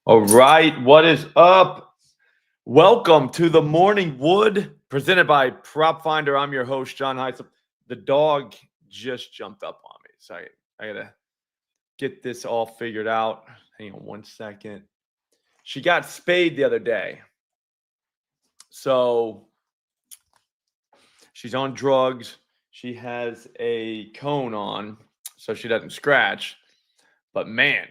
All right, what is up? Welcome to the Morning Wood presented by PropFinder. I'm your host, John Heisel. The dog just jumped up on me, so I gotta get this all figured out. Hang on one second. She got spayed the other day, so she's on drugs. She has a cone on, so she doesn't scratch. But man,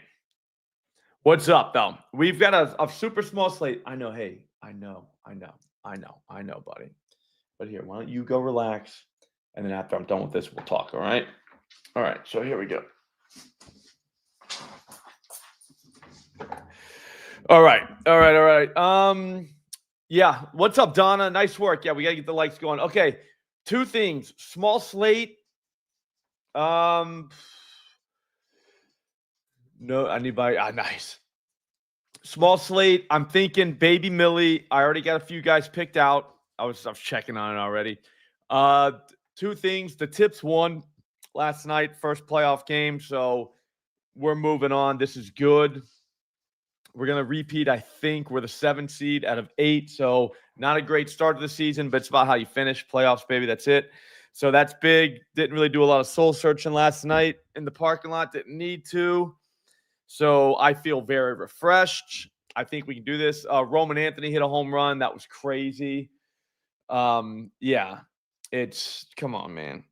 what's up, though? We've got a super small slate. I know. Hey, I know, buddy. But here, why don't you go relax? And then after I'm done with this, we'll talk. All right. All right. So here we go. All right. Yeah. What's up, Donna? Nice work. Yeah, we gotta get the likes going. Okay. Two things. Small slate. No, anybody? Nice. Small slate. I'm thinking Baby Millie. I already got a few guys picked out. I was checking on it already. Two things. The tips won last night, first playoff game. So we're moving on. This is good. We're going to repeat, I think. We're the 7th seed out of 8. So not a great start to the season, but it's about how you finish. Playoffs, baby. That's it. So that's big. Didn't really do a lot of soul searching last night in the parking lot. Didn't need to. So I feel very refreshed. I think we can do this. Roman Anthony hit a home run. That was crazy. Yeah, come on, man.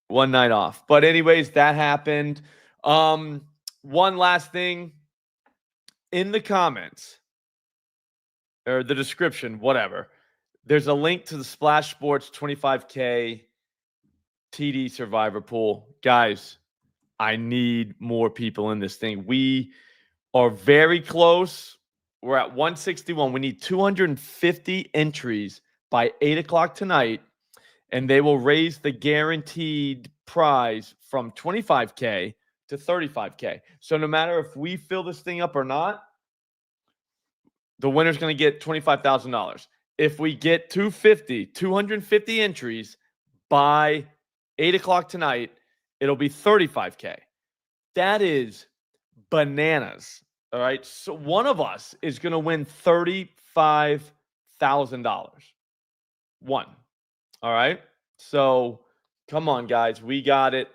One night off. But anyways, that happened. One last thing. In the comments or the description, whatever, there's a link to the Splash Sports 25K TD Survivor Pool. Guys, I need more people in this thing. We are very close. We're at 161. We need 250 entries by 8 o'clock tonight, and they will raise the guaranteed prize from 25K to 35K. So no matter if we fill this thing up or not, the winner's going to get $25,000. If we get 250 entries by 8 o'clock tonight, it'll be 35K. That is bananas. All right. So one of us is going to win $35,000. One. All right. So come on, guys. We got it.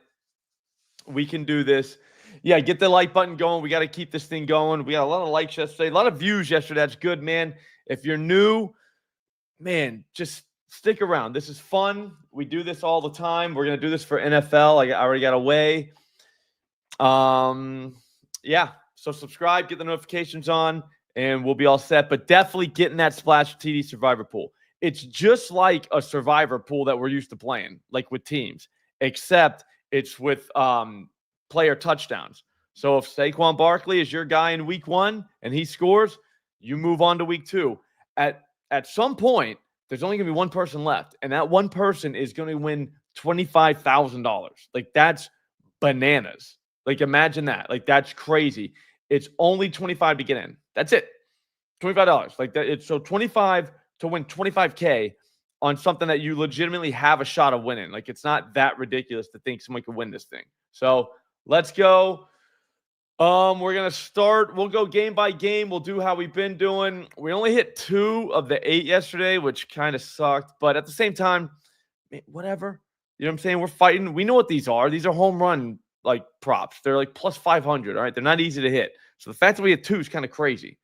We can do this. Yeah, get the like button going. We got to keep this thing going. We got a lot of likes yesterday, a lot of views yesterday. That's good, man. If you're new, man, just stick around. This is fun. We do this all the time. We're going to do this for NFL. I already got away. Yeah. So subscribe, get the notifications on, and we'll be all set. But definitely get in that Splash TD Survivor Pool. It's just like a Survivor Pool that we're used to playing, like with teams, except it's with player touchdowns. So if Saquon Barkley is your guy in week 1 and he scores, you move on to week 2. At some point, there's only going to be one person left, and that one person is going to win $25,000. Like, that's bananas. Like, imagine that. Like, that's crazy. It's only 25 to get in. That's it. $25. Like that. It's so 25 to win 25K on something that you legitimately have a shot of winning. Like, it's not that ridiculous to think someone could win this thing. So let's go. We're going to start. We'll go game by game. We'll do how we've been doing. We only hit 2 of the 8 yesterday, which kind of sucked. But at the same time, whatever. You know what I'm saying? We're fighting. We know what these are. These are home run like props. They're like plus 500. All right. They're not easy to hit. So the fact that we had 2 is kind of crazy.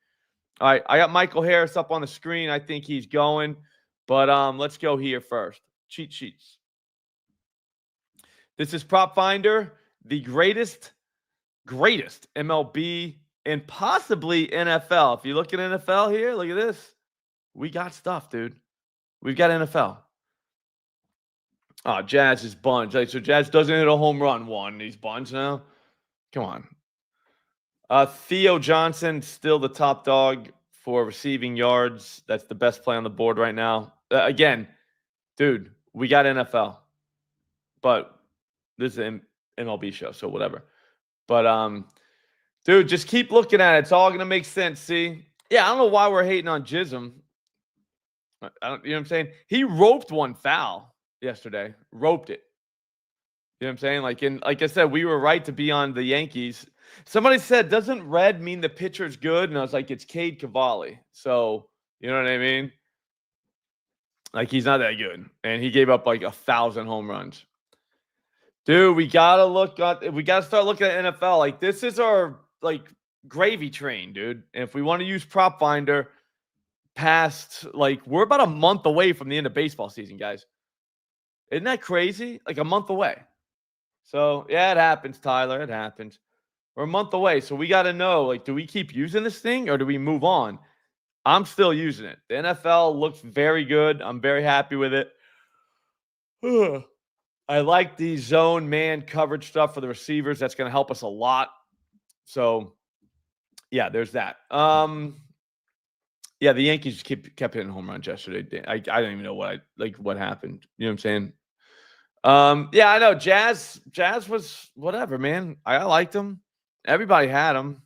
All right. I got Michael Harris up on the screen. I think he's going. But let's go here first. Cheat sheets. This is PropFinder, the greatest MLB and possibly NFL. If you look at NFL here, look at this. We got stuff, dude. We've got NFL. Oh, Jazz is bunched. Like, so Jazz doesn't hit a home run one. He's bunched now. Come on. Theo Johnson, still the top dog for receiving yards. That's the best play on the board right now. Again, dude, we got NFL. But this is an MLB show, so whatever. But, dude, just keep looking at it. It's all going to make sense, see? Yeah, I don't know why we're hating on Jism. You know what I'm saying? He roped one foul yesterday. Roped it. You know what I'm saying? Like I said, we were right to be on the Yankees. Somebody said, doesn't red mean the pitcher's good? And I was like, it's Cade Cavalli. So, you know what I mean? Like, he's not that good. And he gave up like 1,000 home runs. Dude, we gotta start looking at NFL. Like, this is our like gravy train, dude. And if we want to use PropFinder past, like, we're about a month away from the end of baseball season, guys. Isn't that crazy? Like a month away. So yeah, it happens, Tyler. It happens. We're a month away. So we gotta know, like, do we keep using this thing or do we move on? I'm still using it. The NFL looks very good. I'm very happy with it. I like the zone man coverage stuff for the receivers. That's going to help us a lot. So, yeah, there's that. Yeah, the Yankees kept hitting home runs yesterday. I don't even know what happened. You know what I'm saying? Yeah, I know. Jazz was whatever, man. I liked him. Everybody had him.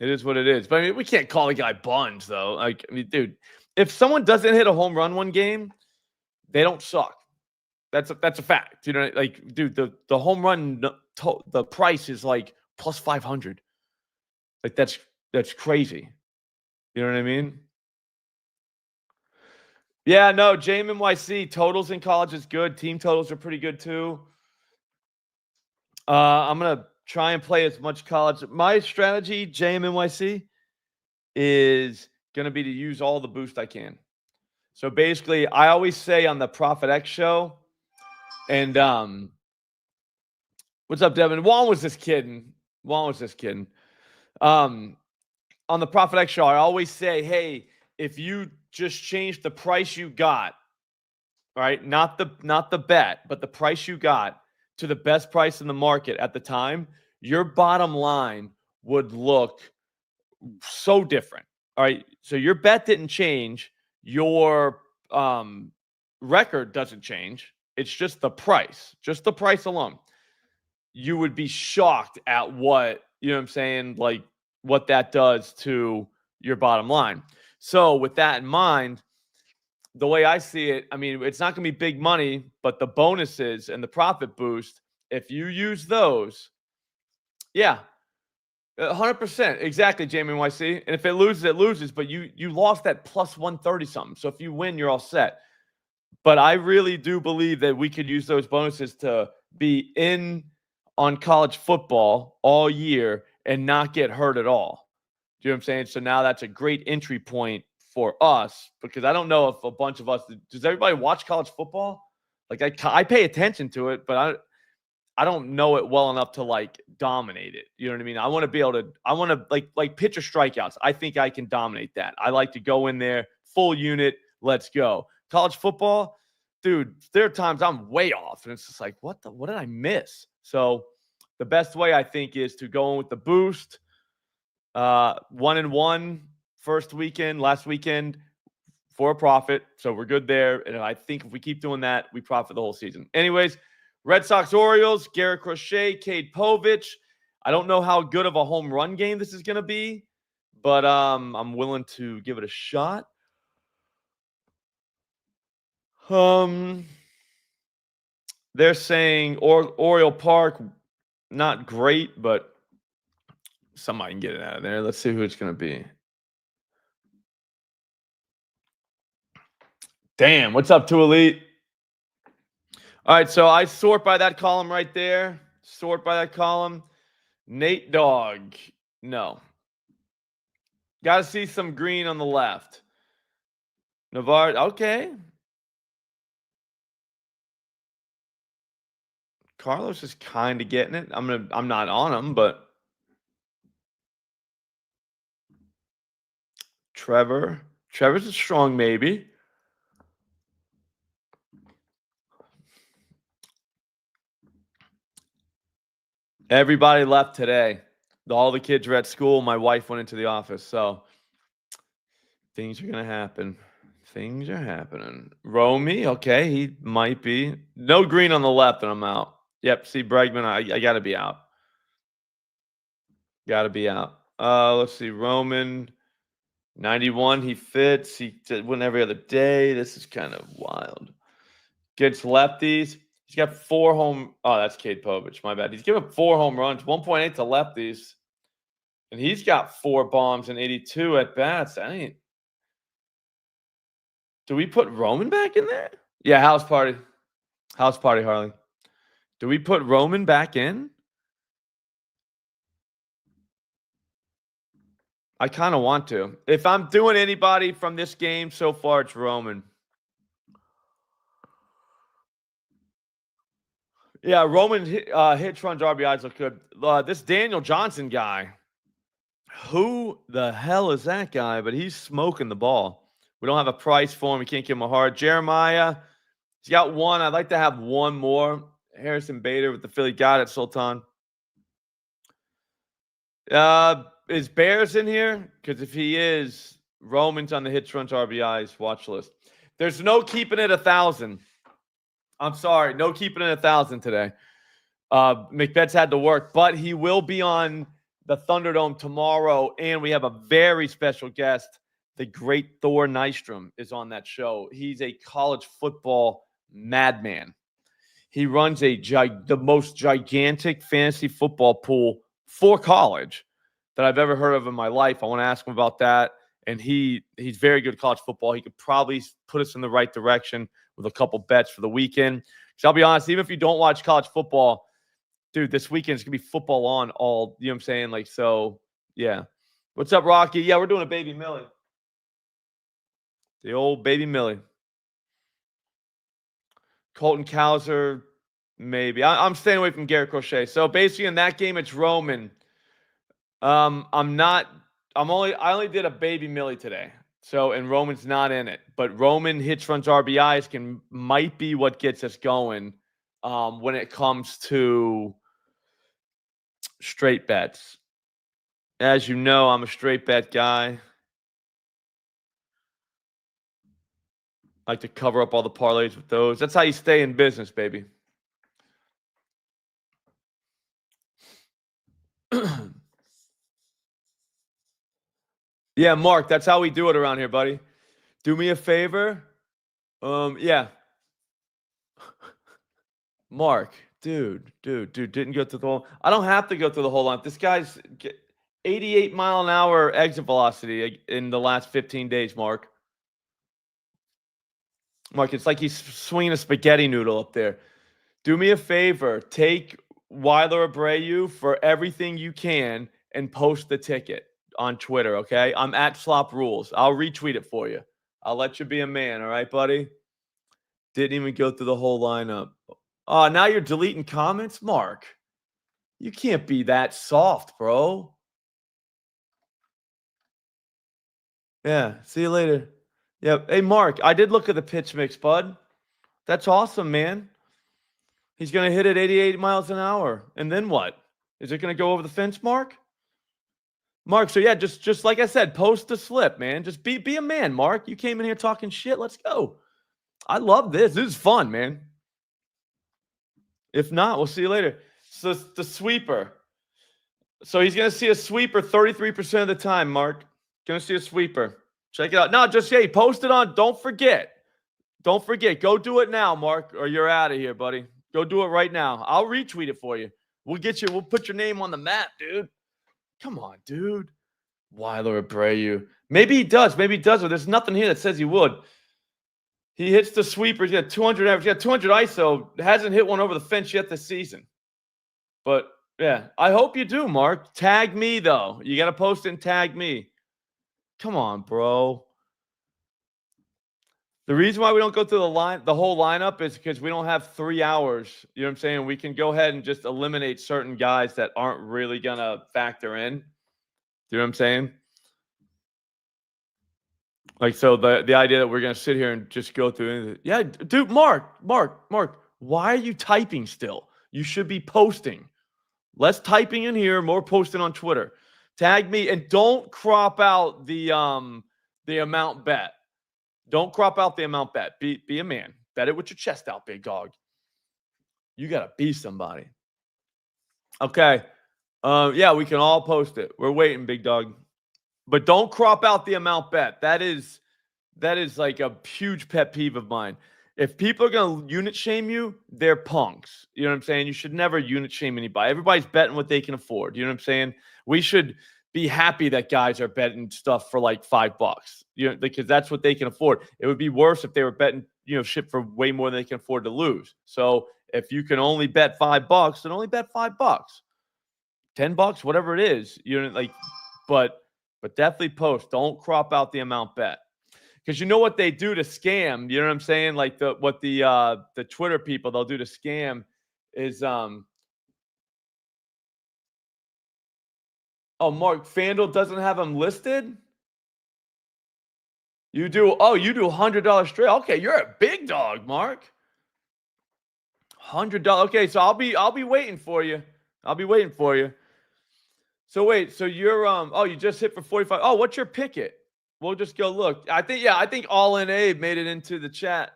It is what it is. But I mean, we can't call the guy buns though. Like, I mean, dude, if someone doesn't hit a home run one game, they don't suck. That's a fact. You know, like, dude, the home run the price is like plus 500. Like, that's crazy. You know what I mean? Yeah, no, JMNYC totals in college is good. Team totals are pretty good too. I'm gonna try and play as much college. My strategy, JMNYC, is gonna be to use all the boost I can. So basically, I always say on the Profit X show, and what's up, Devin? Juan was just kidding. On the Profit X show, I always say, hey, if you just change the price you got, right? Not the bet, but the price you got to the best price in the market at the time, your bottom line would look so different. All right. So your bet didn't change. Your record doesn't change. It's just the price alone. You would be shocked at what, you know what I'm saying? Like, what that does to your bottom line. So with that in mind, the way I see it, I mean, it's not going to be big money, but the bonuses and the profit boost, if you use those, yeah, 100%. Exactly, JMNYC. And if it loses, it loses, but you lost that plus 130 something. So if you win, you're all set. But I really do believe that we could use those bonuses to be in on college football all year and not get hurt at all. Do you know what I'm saying? So now that's a great entry point for us, because I don't know if a bunch of us, does everybody watch college football? Like, I pay attention to it, but I don't know it well enough to like dominate it. You know what I mean? I want to be able to, I want to like pitcher strikeouts. I think I can dominate that. I like to go in there, full unit, let's go. College football, dude, there are times I'm way off and it's just like, what did I miss? So the best way, I think, is to go in with the boost. 1-1 first weekend, last weekend for a profit. So we're good there. And I think if we keep doing that, we profit the whole season. Anyways, Red Sox Orioles, Garrett Crochet, Cade Povich. I don't know how good of a home run game this is going to be, but I'm willing to give it a shot. They're saying Oriole Park, not great, but somebody can get it out of there. Let's see who it's going to be. Damn, what's up, to Elite? All right, so I sort by that column right there. Sort by that column. Nate Dogg, no. Got to see some green on the left. Navarre, okay. Carlos is kind of getting it. I'm not on him, but Trevor's a strong maybe. Everybody left today. All the kids were at school. My wife went into the office, so things are gonna happen. Things are happening. Romy, okay, he might be. No green on the left, and I'm out. Yep, see Bregman, I gotta be out. Gotta be out. Let's see, Roman, 91, he fits. He went every other day. This is kind of wild. Gets lefties. He's got 4 home. Oh, that's Cade Povich. My bad. He's given 4 home runs, 1.8 to lefties, and he's got 4 bombs and 82 at bats. That ain't. Do we put Roman back in there? Yeah, house party. House party, Harley. Do we put Roman back in? I kind of want to. If I'm doing anybody from this game so far, it's Roman. Yeah, Roman hits, runs, RBIs look good. This Daniel Johnson guy, who the hell is that guy? But he's smoking the ball. We don't have a price for him. We can't give him a hard. Jeremiah, he's got 1. I'd like to have 1 more. Harrison Bader with the Philly guy at Sultan. Is Bears in here? Because if he is, Roman's on the hits, runs, RBIs watch list. There's no keeping it 1,000. I'm sorry, no keeping it 1,000 today. McBet's had to work, but he will be on the Thunderdome tomorrow, and we have a very special guest. The great Thor Nystrom is on that show. He's a college football madman. He runs the most gigantic fantasy football pool for college that I've ever heard of in my life. I want to ask him about that. And he's very good at college football. He could probably put us in the right direction with a couple bets for the weekend. Because I'll be honest, even if you don't watch college football, dude, this weekend is going to be football on all, you know what I'm saying? Like, so, yeah. What's up, Rocky? Yeah, we're doing a Baby Millie. The old Baby Millie. Colton Cowser, maybe. I'm staying away from Garrett Crochet. So basically in that game, it's Roman. I only did a Baby Millie today. So, and Roman's not in it. But Roman hits, runs, RBIs might be what gets us going when it comes to straight bets. As you know, I'm a straight bet guy. I like to cover up all the parlays with those. That's how you stay in business, baby. Yeah, Mark, that's how we do it around here, buddy. Do me a favor. Yeah. Mark, dude, didn't go through the whole. I don't have to go through the whole line. This guy's 88-mile-an-hour exit velocity in the last 15 days, Mark. Mark, it's like he's swinging a spaghetti noodle up there. Do me a favor. Take Weiler Abreu for everything you can and post the ticket on Twitter, okay? I'm at Slop Rules. I'll retweet it for you. I'll let you be a man, all right, buddy? Didn't even go through the whole lineup. Oh, now you're deleting comments? Mark, you can't be that soft, bro. Yeah, see you later. Yep. Hey, Mark, I did look at the pitch mix, bud. That's awesome, man. He's going to hit it 88 miles an hour. And then what? Is it going to go over the fence, Mark? Mark, so yeah, just like I said, post the slip, man. Just be a man, Mark. You came in here talking shit. Let's go. I love this. This is fun, man. If not, we'll see you later. So the sweeper. So he's going to see a sweeper 33% of the time, Mark. Going to see a sweeper. Check it out. No, just hey, post it on. Don't forget. Don't forget. Go do it now, Mark, or you're out of here, buddy. Go do it right now. I'll retweet it for you. We'll put your name on the map, dude. Come on, dude. Weiler Abreu. Maybe he does. Maybe he doesn't. There's nothing here that says he would. He hits the sweeper. He's got 200 average. He got 200 ISO. Hasn't hit one over the fence yet this season. But, yeah, I hope you do, Mark. Tag me, though. You got to post and tag me. Come on, bro. The reason why we don't go through the whole lineup is because we don't have 3 hours. You know what I'm saying? We can go ahead and just eliminate certain guys that aren't really going to factor in. You know what I'm saying? Like, so the idea that we're going to sit here and just go through anything. Yeah, dude, Mark, why are you typing still? You should be posting. Less typing in here, more posting on Twitter. Tag me and don't crop out the amount bet. Don't crop out the amount bet. Be a man. Bet it with your chest out, big dog. You got to be somebody. Okay. Yeah, we can all post it. We're waiting, big dog. But don't crop out the amount bet. That is like a huge pet peeve of mine. If people are gonna unit shame you, they're punks. You know what I'm saying? You should never unit shame anybody. Everybody's betting what they can afford. You know what I'm saying? We should be happy that guys are betting stuff for like $5. You know, because that's what they can afford. It would be worse if they were betting, shit for way more than they can afford to lose. So if you can only bet $5, then only bet $5. $10, whatever it is. But definitely post. Don't crop out the amount bet. Because you know what they do to scam, you know what I'm saying? Like the Twitter people they'll do to scam is oh, Mark, FanDuel doesn't have them listed? You do $100 straight. Okay, you're a big dog, Mark. $100. Okay, so I'll be waiting for you. I'll be waiting for you. So wait, so you're you just hit for 45. Oh, what's your picket? We'll just go look. I think All in Abe made it into the chat.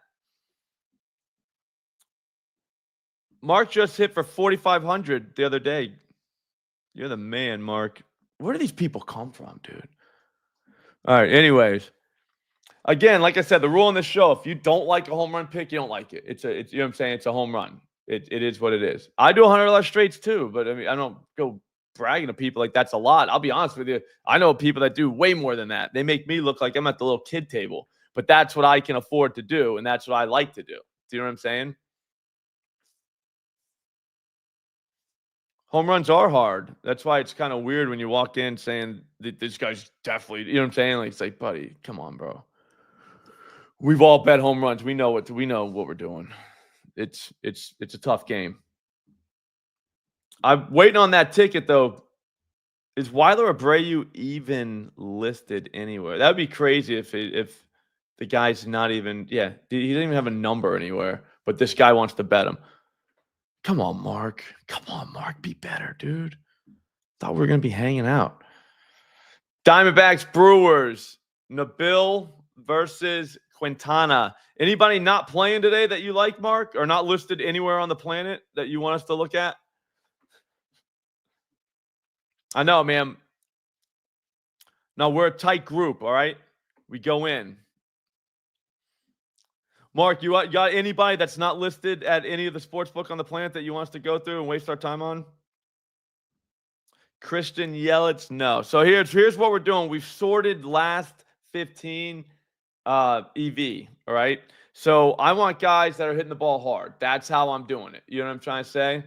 Mark just hit for 4,500 the other day. You're the man, Mark. Where do these people come from, dude? All right. Anyways, again, like I said, the rule on this show: if you don't like a home run pick, you don't like it. It's you know what I'm saying. It's a home run. It is what it is. I do $100 straights too, but I mean, I don't go bragging to people like that's a lot. I'll be honest with you. I know people that do way more than that. They make me look like I'm at the little kid table, but that's what I can afford to do, and that's what I like to do. Do you know what I'm saying? Home runs are hard. That's why it's kind of weird when you walk in saying that this guy's definitely, you know what I'm saying? Like, it's like, buddy, come on, bro. We've all bet home runs. We know what we're doing. It's a tough game. I'm waiting on that ticket though. Is Weiler Abreu even listed anywhere? That'd be crazy if the guy's not even. Yeah, he doesn't even have a number anywhere. But this guy wants to bet him. Come on, Mark. Come on, Mark. Be better, dude. Thought we were gonna be hanging out. Diamondbacks Brewers. Nabil versus Quintana. Anybody not playing today that you like, Mark, or not listed anywhere on the planet that you want us to look at? I know, man. No, we're a tight group, all right? We go in. Mark, you got anybody that's not listed at any of the sports book on the planet that you want us to go through and waste our time on? Christian Yelich, no. So here's what we're doing. We've sorted last 15 EV, all right? So I want guys that are hitting the ball hard. That's how I'm doing it. You know what I'm trying to say?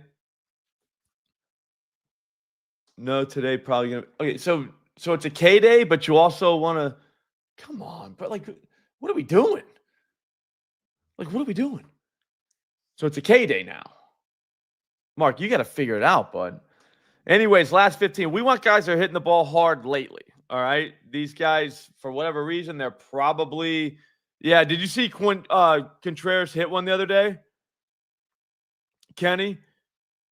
No, today probably gonna. Okay, so it's a K day, but you also want to. Come on, but like, what are we doing? Like, what are we doing? So it's a K day now. Mark, you got to figure it out, bud. Anyways, last 15. We want guys that are hitting the ball hard lately. All right. These guys, for whatever reason, they're probably. Yeah. Did you see Contreras hit one the other day? Kenny?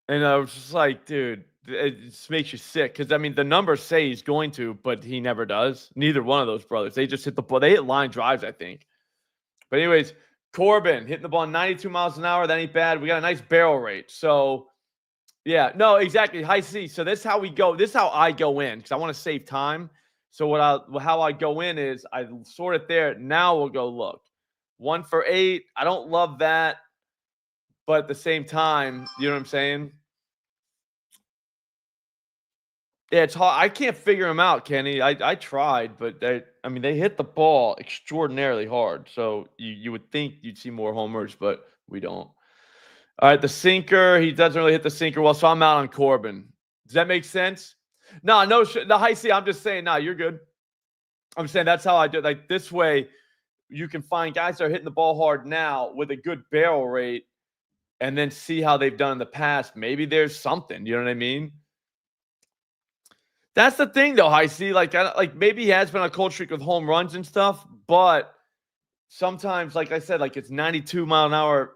And I was just like, dude, it just makes you sick. Because, I mean, the numbers say he's going to, but he never does. Neither one of those brothers. They just hit the ball. They hit line drives, I think. But anyways, Corbin hitting the ball 92 miles an hour. That ain't bad. We got a nice barrel rate. So, yeah, no, exactly. High C. So this is how we go. This is how I go in because I want to save time. So how I go in is I sort it there. Now we'll go look. 1 for 8. I don't love that. But at the same time, you know what I'm saying? Yeah, it's hard. I can't figure them out, Kenny. I tried, but they hit the ball extraordinarily hard. So you would think you'd see more homers, but we don't. All right, the sinker. He doesn't really hit the sinker well, so I'm out on Corbin. Does that make sense? No, the high C. I'm just saying, you're good. I'm saying that's how I do it. Like this way, you can find guys that are hitting the ball hard now with a good barrel rate, and then see how they've done in the past. Maybe there's something. You know what I mean? That's the thing, though. I see, like maybe he has been on a cold streak with home runs and stuff, but sometimes, like I said, like it's 92 mile an hour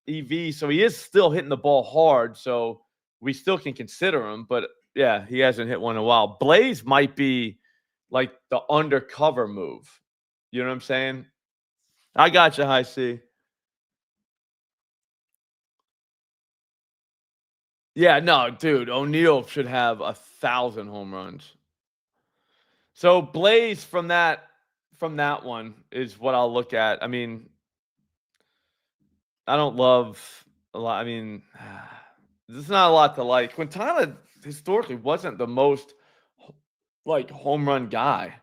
EV, so he is still hitting the ball hard. So we still can consider him, but yeah, he hasn't hit one in a while. Blaze might be like the undercover move. You know what I'm saying? I got you, High C. Yeah, no, dude. O'Neal should have 1,000 home runs. So Blaze from that one is what I'll look at. I mean, I don't love a lot. I mean, there's not a lot to like. Quintana historically wasn't the most like home run guy.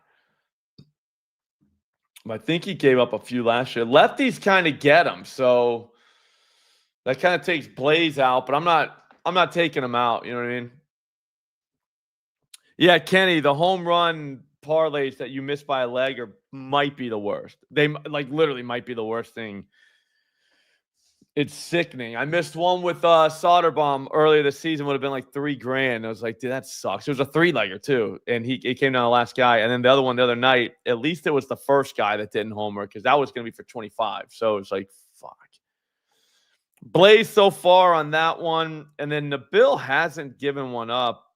I think he gave up a few last year. Lefties kind of get him, so that kind of takes Blaze out. But I'm not taking him out. You know what I mean? Yeah, Kenny, the home run parlays that you miss by a leg might be the worst. They like literally might be the worst thing. It's sickening. I missed one with Soderbaum earlier this season. Would have been like $3,000. I was like, dude, that sucks. It was a 3-legger too, and it came down the last guy. And then the other one the other night, at least it was the first guy that didn't homer because that was going to be for 25. So it's like, fuck. Blaze so far on that one, and then Nabil hasn't given one up,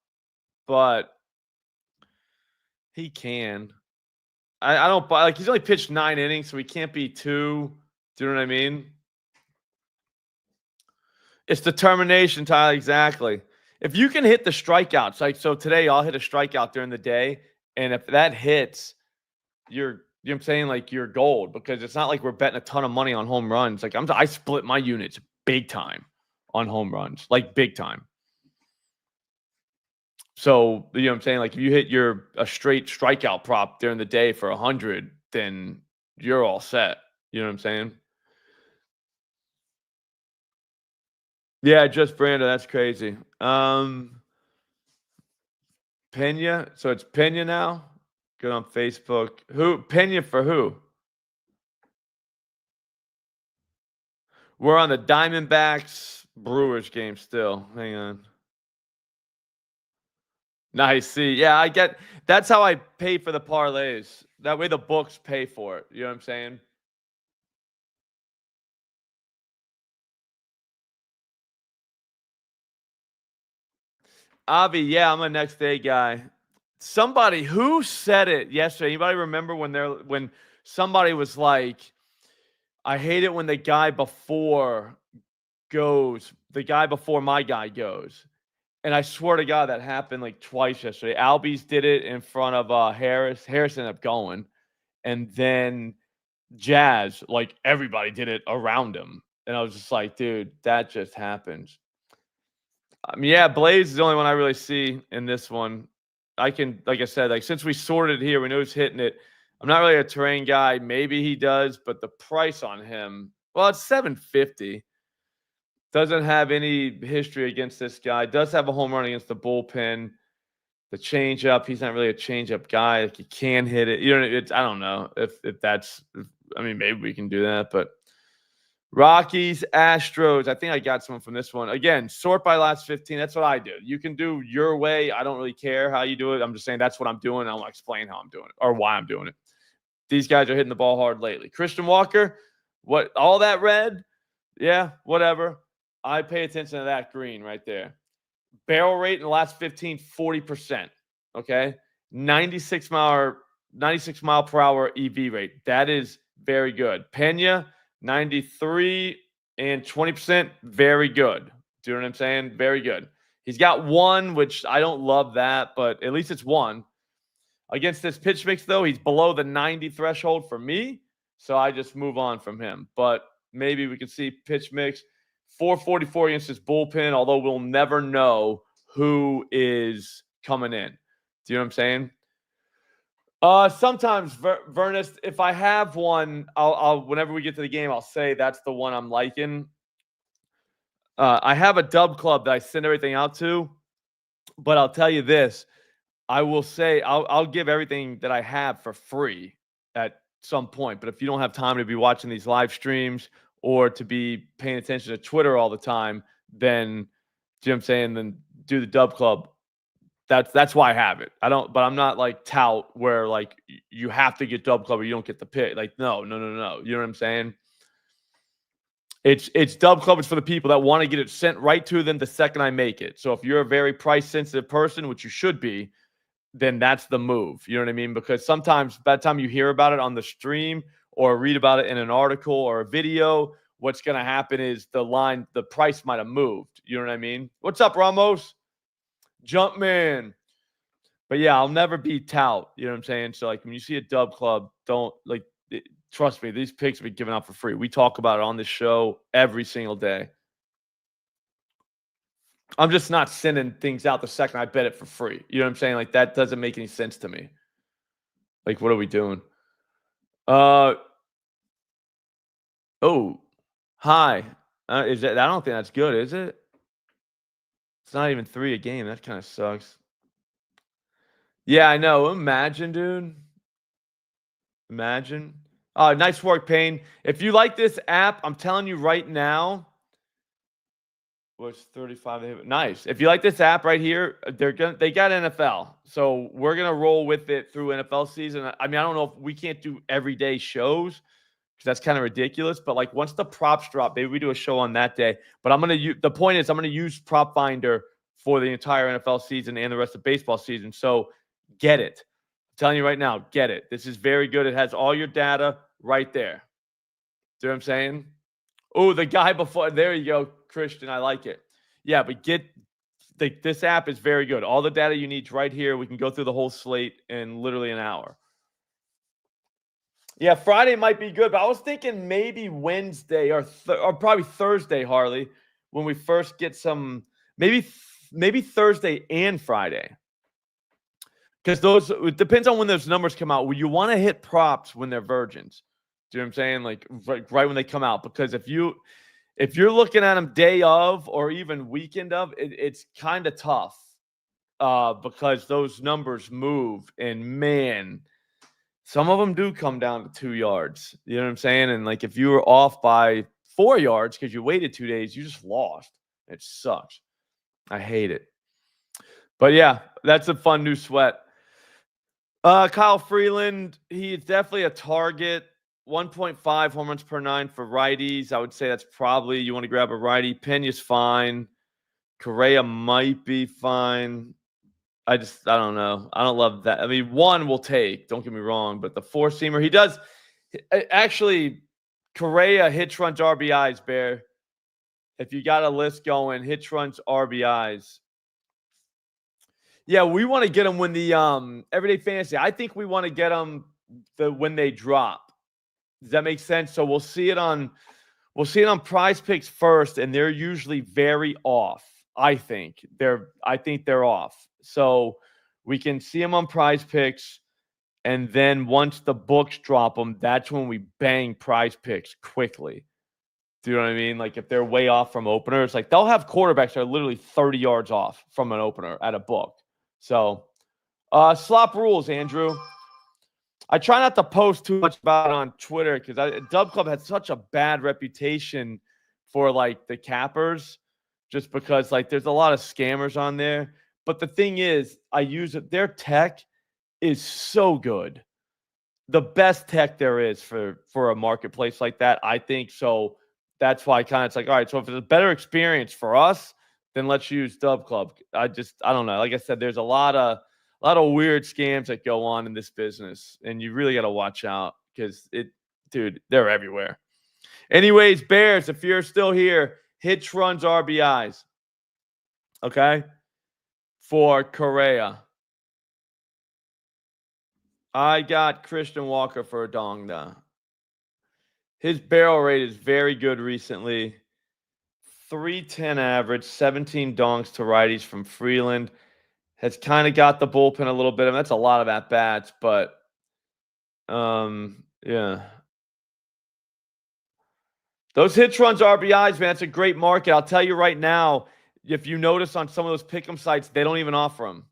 but he can. I don't buy like he's only pitched 9 innings, so he can't be two. Do you know what I mean? It's determination, Tyler. Exactly. If you can hit the strikeouts, like so today, I'll hit a strikeout during the day, and if that hits, you know what I'm saying, like you're gold because it's not like we're betting a ton of money on home runs. Like I split my units big time on home runs, like big time. So you know what I'm saying, like if you hit a straight strikeout prop during the day for 100, then you're all set. You know what I'm saying? Yeah, just Brando. That's crazy. Pena. So it's Pena now. Good on Facebook. Who Pena for who? We're on the Diamondbacks Brewers game still. Hang on. Nice. See, yeah, I get. That's how I pay for the parlays. That way the books pay for it. You know what I'm saying? Avi, yeah, I'm a next day guy. Somebody who said it yesterday. Anybody remember when somebody was like, I hate it when the guy before the guy before my guy goes. And I swear to God, that happened like twice yesterday. Albies did it in front of Harris. Harris ended up going. And then Jazz, like everybody did it around him. And I was just like, dude, that just happens. Yeah, Blaze is the only one I really see in this one. I can, like I said, like since we sorted it here, we know who's hitting it. I'm not really a terrain guy. Maybe he does, but the price on him, well, it's 750. Doesn't have any history against this guy. Does have a home run against the bullpen. The changeup, he's not really a changeup guy. Like he can hit it. You know, I don't know if that's. I mean, maybe we can do that, but Rockies, Astros. I think I got someone from this one. Again, sort by last 15. That's what I do. You can do your way. I don't really care how you do it. I'm just saying that's what I'm doing. I'll explain how I'm doing it or why I'm doing it. These guys are hitting the ball hard lately. Christian Walker, what all that red? Yeah, whatever. I pay attention to that green right there. Barrel rate in the last 15, 40%. Okay. 96 mile per hour EV rate. That is very good. Pena, 93 and 20%. Very good. Do you know what I'm saying? Very good. He's got one, which I don't love that, but at least it's one. Against this pitch mix, though, he's below the 90 threshold for me. So I just move on from him. But maybe we can see pitch mix. 444 against his bullpen, although we'll never know who is coming in. Do you know what I'm saying? Sometimes Vernest, if I have one, I'll whenever we get to the game, I'll say that's the one I'm liking. I have a dub club that I send everything out to, but I'll tell you this. I will say I'll give everything that I have for free at some point. But if you don't have time to be watching these live streams or to be paying attention to Twitter all the time, then you know what I'm saying, then do the dub club. That's why I have it. But I'm not like tout where like you have to get dub club or you don't get the pick. Like, no. You know what I'm saying? It's dub club is for the people that want to get it sent right to them the second I make it. So if you're a very price sensitive person, which you should be, then that's the move. You know what I mean? Because sometimes by the time you hear about it on the stream or read about it in an article or a video, what's going to happen is the price might have moved. You know what I mean? What's up, Ramos? Jumpman. But yeah, I'll never be tout. You know what I'm saying? So like when you see a dub club, don't like Trust me, these picks will be given out for free. We talk about it on this show every single day. I'm just not sending things out the second I bet it for free. You know what I'm saying? Like, that doesn't make any sense to me. Like, what are we doing? Oh, hi. Is that? I don't think that's good, is it? It's not even 3 a game. That kind of sucks. Yeah, I know. Imagine, dude. Imagine. Nice work, Payne. If you like this app, I'm telling you right now. Was 35. Nice. If you like this app right here, they got NFL. So we're gonna roll with it through NFL season. I mean, I don't know if we can't do everyday shows because that's kind of ridiculous. But like once the props drop, maybe we do a show on that day. But I'm gonna use the point is I'm gonna use PropFinder for the entire NFL season and the rest of baseball season. So get it. I'm telling you right now, get it. This is very good. It has all your data right there. See what I'm saying? Oh, the guy before. There you go, Christian. I like it. Yeah, but this app is very good. All the data you need right here. We can go through the whole slate in literally an hour. Yeah, Friday might be good, but I was thinking maybe Wednesday or probably Thursday, Harley, when we first get some. Maybe Thursday and Friday. Because it depends on when those numbers come out. You want to hit props when they're virgins. Do you know what I'm saying? Like right when they come out. Because if you're looking at them day of or even weekend of, it's kind of tough because those numbers move. And man, some of them do come down to 2 yards. You know what I'm saying? And like if you were off by 4 yards because you waited 2 days, you just lost. It sucks. I hate it. But yeah, that's a fun new sweat. Kyle Freeland, he's definitely a target. 1.5 home runs per 9 for righties. I would say that's probably you want to grab a righty. Pena's fine. Correa might be fine. I don't know. I don't love that. I mean, one will take. Don't get me wrong, but the 4-seamer, he does actually. Correa hits, runs, RBIs. Bear. If you got a list going, hits, runs, RBIs. Yeah, we want to get them when the everyday fantasy. I think we want to get them when they drop. Does that make sense? So we'll see it on Prize Picks first, and they're usually very off. I think they're off. So we can see them on Prize Picks, and then once the books drop them, that's when we bang Prize Picks quickly. Do you know what I mean? Like if they're way off from openers, like they'll have quarterbacks that are literally 30 yards off from an opener at a book. So Slop rules, Andrew. I try not to post too much about it on Twitter because Dub Club has such a bad reputation for like the cappers, just because like there's a lot of scammers on there. But the thing is, I use it. Their tech is so good, the best tech there is for a marketplace like that. I think so. That's why it's like, all right. So if it's a better experience for us, then let's use Dub Club. I don't know. Like I said, there's a lot of weird scams that go on in this business, and you really got to watch out because they're everywhere. Anyways, Bears, if you're still here, hits, runs, RBIs. Okay, for Correa, I got Christian Walker for a dong da. His barrel rate is very good recently. 310 average, 17 dongs to righties from Freeland. Has kind of got the bullpen a little bit. I mean, that's a lot of at-bats, but yeah. Those hits, runs, RBIs, man, that's a great market. I'll tell you right now, if you notice on some of those pick'em sites, they don't even offer them.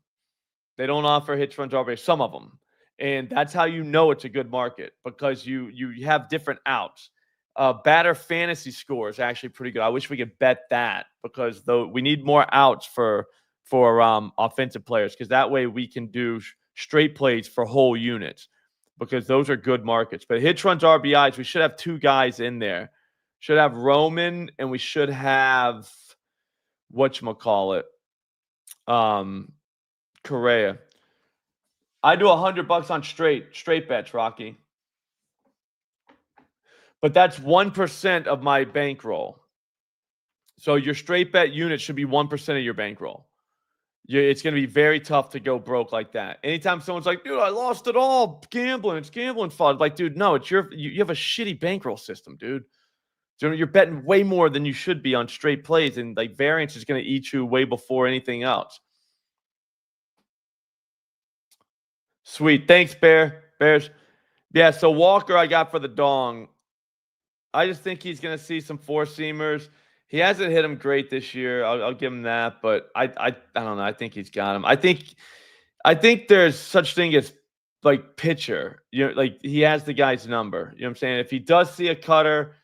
They don't offer hits, runs, RBIs, some of them. And that's how you know it's a good market, because you have different outs. Batter fantasy score is actually pretty good. I wish we could bet that, because we need more outs for offensive players, because that way we can do straight plays for whole units, because those are good markets. But hits, runs, RBIs, we should have 2 guys in there. Should have Roman, and we should have whatchamacallit, Correa. I do $100 on straight bets, Rocky. But that's 1% of my bankroll. So your straight bet unit should be 1% of your bankroll. It's going to be very tough to go broke like that. Anytime someone's like, dude, I lost it all gambling. It's gambling fault. Like, dude, no, it's you have a shitty bankroll system, dude. So you're betting way more than you should be on straight plays, and like variance is going to eat you way before anything else. Sweet. Thanks, Bears. Yeah, so Walker I got for the dong. I just think he's going to see some four seamers. He hasn't hit him great this year. I'll give him that, but I don't know. I think he's got him. I think there's such thing as like pitcher. You know, like he has the guy's number. You know what I'm saying? If he does see a cutter,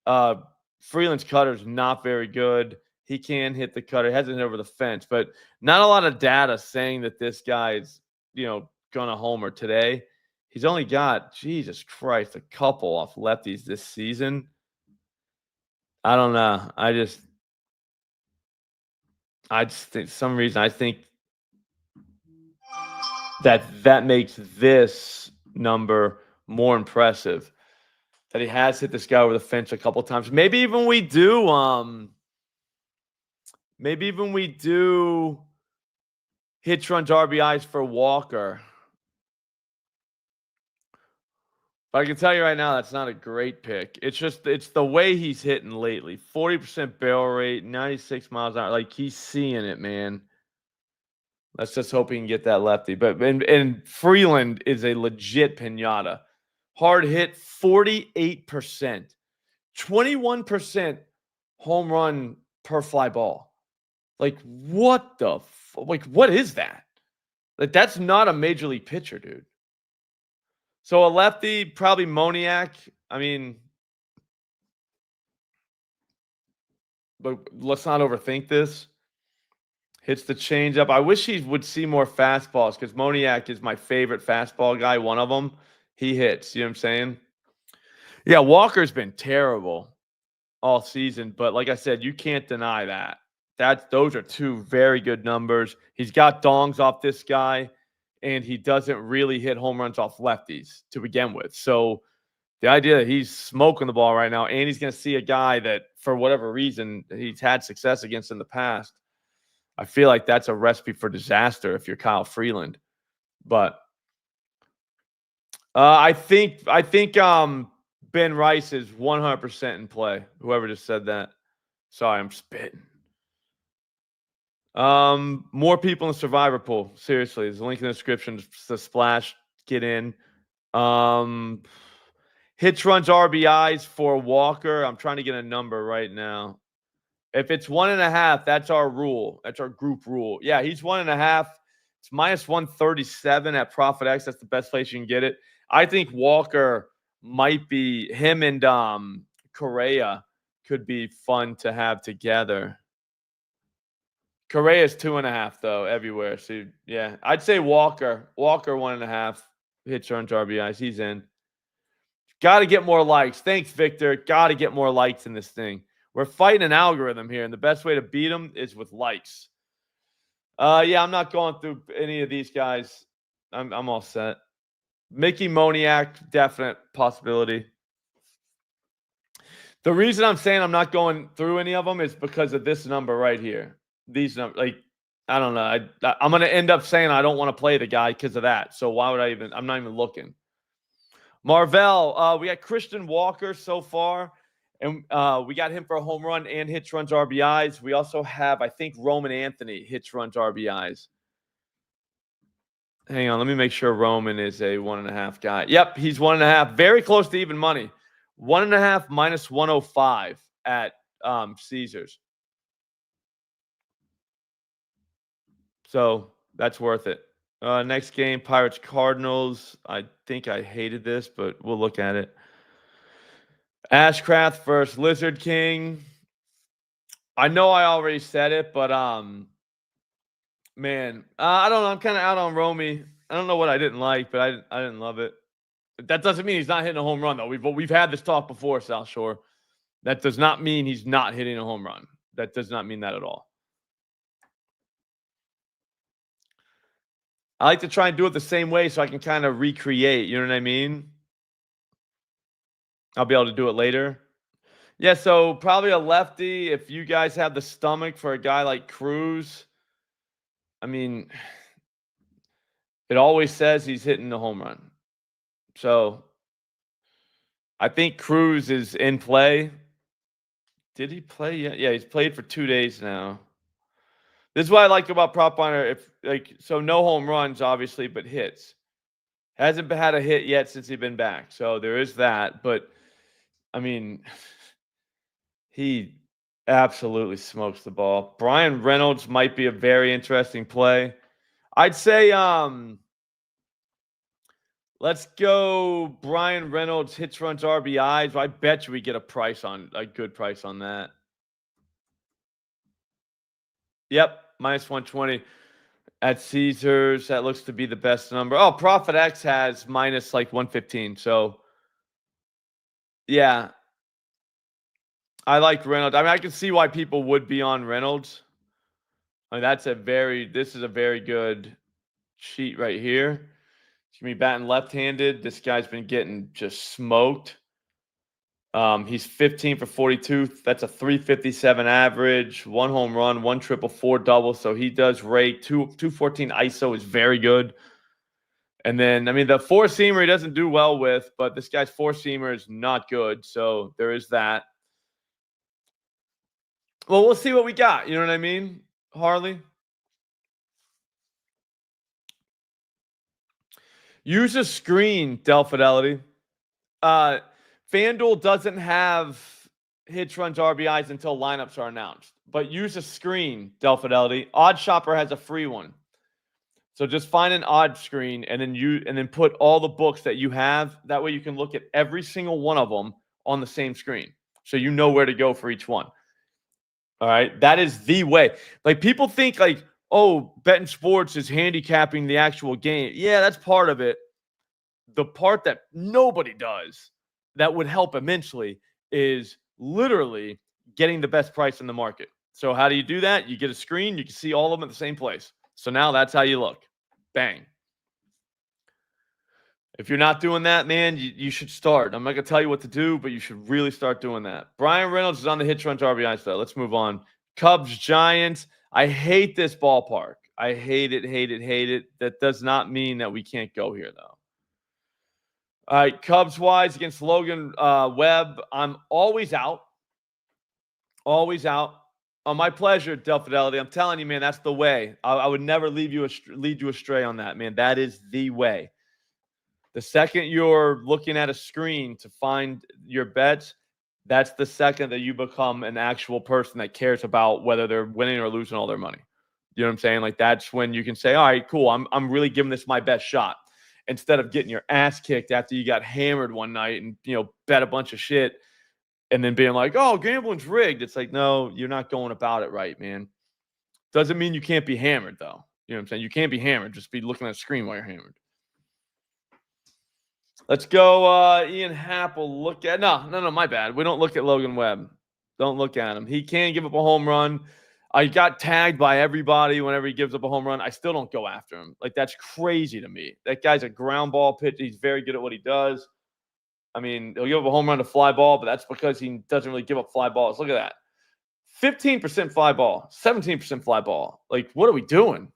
uh Freeland's cutter is not very good. He can hit the cutter. He hasn't hit over the fence, but not a lot of data saying that this guy's, gonna homer today. He's only got, Jesus Christ, a couple off lefties this season. I don't know. I just think some reason I think that makes this number more impressive. That he has hit this guy over the fence a couple times. Maybe even we do hits, runs, RBIs for Walker. But I can tell you right now, that's not a great pick. It's the way he's hitting lately. 40% barrel rate, 96 miles an hour. Like he's seeing it, man. Let's just hope he can get that lefty. But and Freeland is a legit pinata. Hard hit, 48%. 21% home run per fly ball. Like what the like what is that? Like that's not a major league pitcher, dude. So a lefty, probably Moniak. I mean, but let's not overthink this. Hits the changeup. I wish he would see more fastballs because Moniak is my favorite fastball guy. One of them, he hits. You know what I'm saying? Yeah, Walker's been terrible all season, but like I said, you can't deny that. Those are two very good numbers. He's got dongs off this guy, and he doesn't really hit home runs off lefties to begin with. So the idea that he's smoking the ball right now, and he's going to see a guy that, for whatever reason, he's had success against in the past, I feel like that's a recipe for disaster if you're Kyle Freeland. But I think Ben Rice is 100% in play. Whoever just said that. Sorry, I'm spitting. More people in the survivor pool. Seriously, there's a link in the description to splash. Get in. Hits, runs, RBIs for Walker. I'm trying to get a number right now. If it's 1.5, that's our rule. That's our group rule. Yeah, he's 1.5. It's minus 137 at ProfitX. That's the best place you can get it. I think Walker might be, him and Correa could be fun to have together. Correa's 2.5 though everywhere. So yeah, I'd say Walker 1.5 hits, runs, RBIs. He's in. Got to get more likes. Thanks, Victor. Got to get more likes in this thing. We're fighting an algorithm here, and the best way to beat them is with likes. Yeah, I'm not going through any of these guys. I'm all set. Mickey Moniak, definite possibility. The reason I'm saying I'm not going through any of them is because of this number right here. These numbers, like, I don't know. I'm going to end up saying I don't want to play the guy because of that. So why would I even? I'm not even looking. Marvell, we got Christian Walker so far, and we got him for a home run and hits, runs, RBIs. We also have, I think, Roman Anthony hits, runs, RBIs. Hang on, let me make sure Roman is a 1.5 guy. Yep, he's 1.5. Very close to even money. 1.5 minus 105 at Caesars. So that's worth it. Next game, Pirates Cardinals. I think I hated this, but we'll look at it. Ashcraft versus Lizard King. I know I already said it, but man, I don't know. I'm kind of out on Romy. I don't know what I didn't like, but I didn't love it. That doesn't mean he's not hitting a home run though. We've had this talk before, South Shore. That does not mean he's not hitting a home run. That does not mean that at all. I like to try and do it the same way so I can kind of recreate. You know what I mean? I'll be able to do it later. Yeah, so probably a lefty. If you guys have the stomach for a guy like Cruz, I mean, it always says he's hitting the home run. So I think Cruz is in play. Did he play yet? Yeah, he's played for 2 days now. This is what I like about PropFinder. So no home runs, obviously, but hits. Hasn't had a hit yet since he's been back. So there is that. But I mean, he absolutely smokes the ball. Brian Reynolds might be a very interesting play. I'd say let's go Brian Reynolds hits, runs, RBIs. I bet you we get a good price on that. Yep, minus 120 at Caesars. That looks to be the best number. Oh, Profit X has minus like 115. So yeah, I like Reynolds. I mean, I can see why people would be on Reynolds. I mean, this is a very good sheet right here. He's gonna be batting left-handed. This guy's been getting just smoked. He's 15 for 42. That's a 357 average, 1 home run, 1 triple, 4 doubles. So he does rake. 214 ISO is very good. And then, I mean, the four-seamer he doesn't do well with, but this guy's four-seamer is not good. So there is that. Well, we'll see what we got. You know what I mean, Harley? Use a screen, Del Fidelity. FanDuel doesn't have hits, runs, RBIs until lineups are announced. But use a screen, Del Fidelity. Odd Shopper has a free one. So just find an odd screen and then put all the books that you have. That way you can look at every single one of them on the same screen. So you know where to go for each one. All right. That is the way. Like people think like, oh, betting sports is handicapping the actual game. Yeah, that's part of it. The part that nobody does that would help immensely is literally getting the best price in the market. So how do you do that? You get a screen, you can see all of them at the same place. So now that's how you look. Bang. If you're not doing that, man, you should start. I'm not going to tell you what to do, but you should really start doing that. Brian Reynolds is on the hit, runs, RBIs, though. Let's move on. Cubs, Giants. I hate this ballpark. I hate it, hate it, hate it. That does not mean that we can't go here, though. All right, Cubs-wise against Logan Webb. I'm always out. Always out. On my pleasure, Del Fidelity. I'm telling you, man, that's the way. I would never lead you astray on that, man. That is the way. The second you're looking at a screen to find your bets, that's the second that you become an actual person that cares about whether they're winning or losing all their money. You know what I'm saying? Like that's when you can say, all right, cool. I'm really giving this my best shot. Instead of getting your ass kicked after you got hammered one night and, bet a bunch of shit and then being like, oh, gambling's rigged. It's like, no, you're not going about it right, man. Doesn't mean you can't be hammered, though. You know what I'm saying? You can't be hammered. Just be looking at a screen while you're hammered. Let's go. Ian Happ will look at. No, my bad. We don't look at Logan Webb. Don't look at him. He can give up a home run. I got tagged by everybody whenever he gives up a home run. I still don't go after him. Like, that's crazy to me. That guy's a ground ball pitcher. He's very good at what he does. I mean, he'll give up a home run to fly ball, but that's because he doesn't really give up fly balls. Look at that. 15% fly ball, 17% fly ball. Like, what are we doing?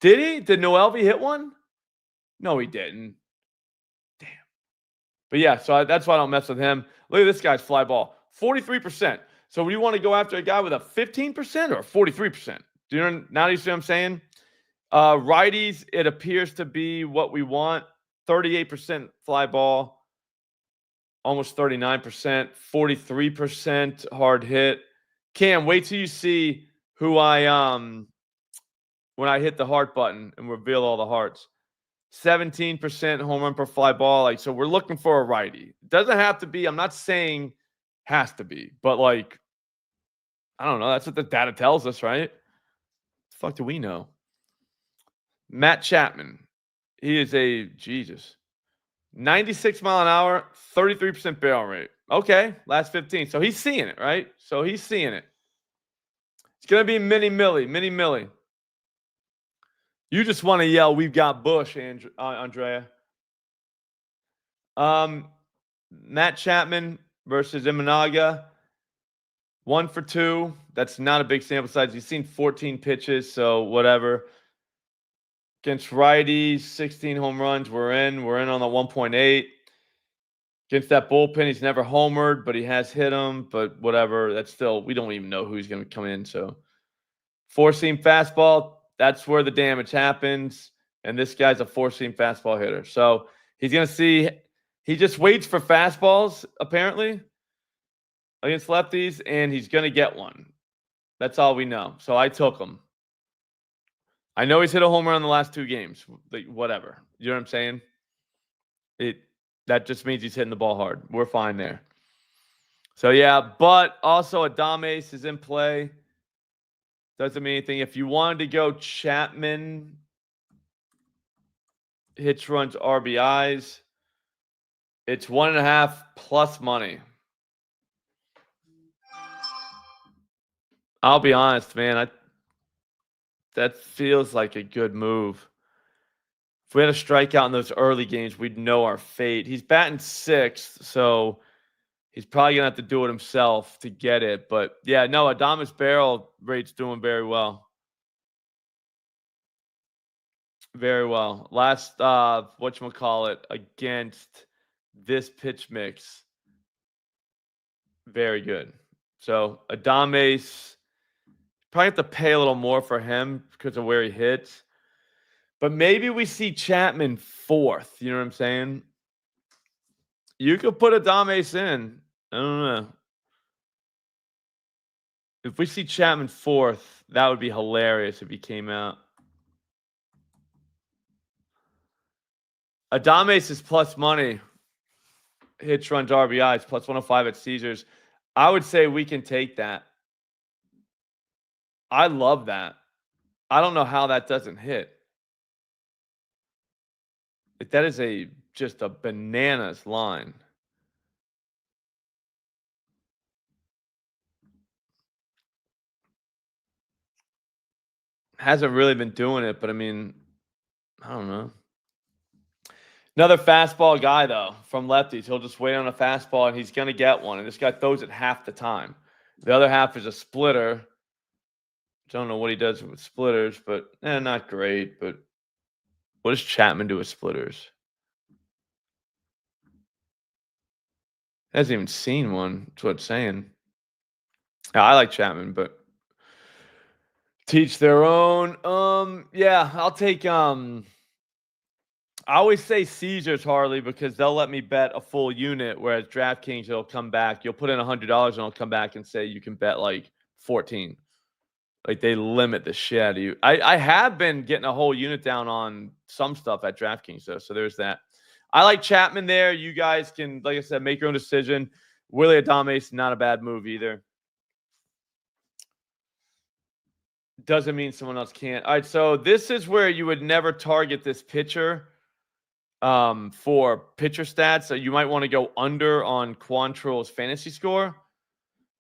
Did he? Did Noelvi hit one? No, he didn't. Damn. But yeah, so that's why I don't mess with him. Look at this guy's fly ball, 43%. So we want to go after a guy with a 15% or 43%? Do you know? Now you see what I'm saying? Righties, it appears to be what we want. 38% fly ball, almost 39%, 43% hard hit. Cam, wait till you see who when I hit the heart button and reveal all the hearts. 17% home run per fly ball. Like, so we're looking for a righty. It doesn't have to be. I'm not saying has to be, but like, I don't know. That's what the data tells us, right? The fuck do we know? Matt Chapman. He is a Jesus. 96 mile an hour, 33% barrel rate. Okay, last 15. So he's seeing it, right? So he's seeing it. It's gonna be Mini Millie. You just want to yell, "We've got Bush," Andrea. Matt Chapman versus Imanaga. 1 for 2. That's not a big sample size. He's seen 14 pitches, so whatever. Against righties, 16 home runs. We're in. We're in on the 1.8. Against that bullpen, he's never homered, but he has hit him. But whatever. That's still, we don't even know who he's going to come in. So 4-seam fastball, that's where the damage happens. And this guy's a 4-seam fastball hitter. So he's going to see, he just waits for fastballs, apparently, against lefties, and he's going to get one. That's all we know. So I took him. I know he's hit a home run in the last 2 games. Like, whatever. You know what I'm saying? That just means he's hitting the ball hard. We're fine there. So yeah, but also Adames is in play. Doesn't mean anything. If you wanted to go Chapman, hits, runs, RBIs, it's 1.5 plus money. I'll be honest, man. That feels like a good move. If we had a strikeout in those early games, we'd know our fate. He's batting 6th, so he's probably going to have to do it himself to get it. But, yeah, no, Adames barrel rate's doing very well. Very well. Last, whatchamacallit, against this pitch mix. Very good. So, Adames, probably have to pay a little more for him because of where he hits. But maybe we see Chapman 4th. You know what I'm saying? You could put Adames in. I don't know. If we see Chapman 4th, that would be hilarious if he came out. Adames is plus money. Hits, runs, RBIs, plus 105 at Caesars. I would say we can take that. I love that. I don't know how that doesn't hit. That is just a bananas line. Hasn't really been doing it, but I mean, I don't know. Another fastball guy, though, from lefties. He'll just wait on a fastball, and he's going to get one. And this guy throws it half the time. The other half is a splitter. Don't know what he does with splitters, but not great. But what does Chapman do with splitters? Hasn't even seen one. That's what it's saying. Yeah, I like Chapman, but teach their own. Yeah, I'll take I always say Caesars, Harley, because they'll let me bet a full unit, whereas DraftKings, it'll come back. You'll put in $100 and it'll come back and say you can bet like 14. Like, they limit the shit out of you. I have been getting a whole unit down on some stuff at DraftKings, though. So there's that. I like Chapman there. You guys can, like I said, make your own decision. Willie Adames, not a bad move either. Doesn't mean someone else can't. All right, so this is where you would never target this pitcher for pitcher stats. So you might want to go under on Quantrill's fantasy score.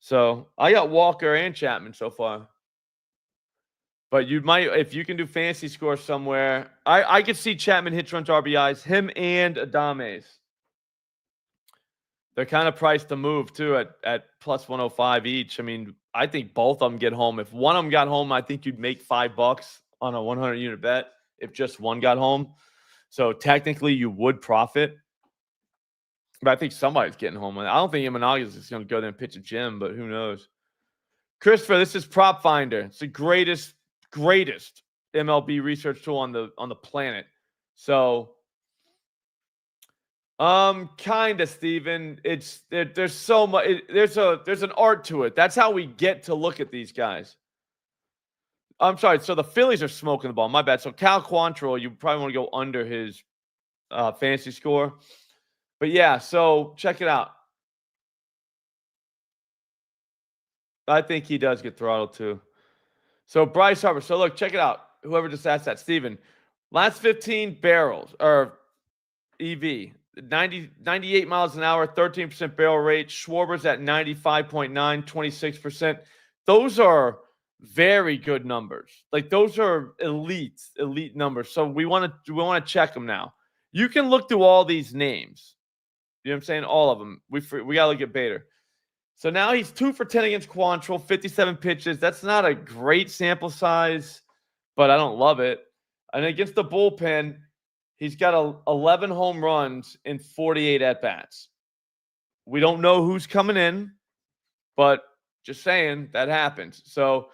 So I got Walker and Chapman so far. But you might, if you can do fantasy score somewhere, I could see Chapman hits, runs, RBIs, him and Adames. They're kind of priced to move too at plus 105 each. I mean, I think both of them get home. If one of them got home, I think you'd make $5 on a 100 unit bet if just one got home. So technically you would profit. But I think somebody's getting home. I don't think Imanagas is going to go there and pitch a gym, but who knows? Christopher, this is PropFinder. It's the greatest MLB research tool on the planet. So, kind of, Steven. There's so much. There's an art to it. That's how we get to look at these guys. I'm sorry. So the Phillies are smoking the ball. My bad. So Cal Quantrill, you probably want to go under his fantasy score. But yeah, so check it out. I think he does get throttled too. So Bryce Harper. So look, check it out. Whoever just asked that, Steven. Last 15 barrels or EV, 98 miles an hour, 13% barrel rate. Schwarber's at 95.9, 26%. Those are very good numbers. Like, those are elite numbers. So we want to check them now. You can look through all these names. You know what I'm saying? All of them. We got to look at Bader. So now he's 2 for 10 against Quantrill, 57 pitches. That's not a great sample size, but I don't love it. And against the bullpen, he's got 11 home runs in 48 at-bats. We don't know who's coming in, but just saying that happens. So,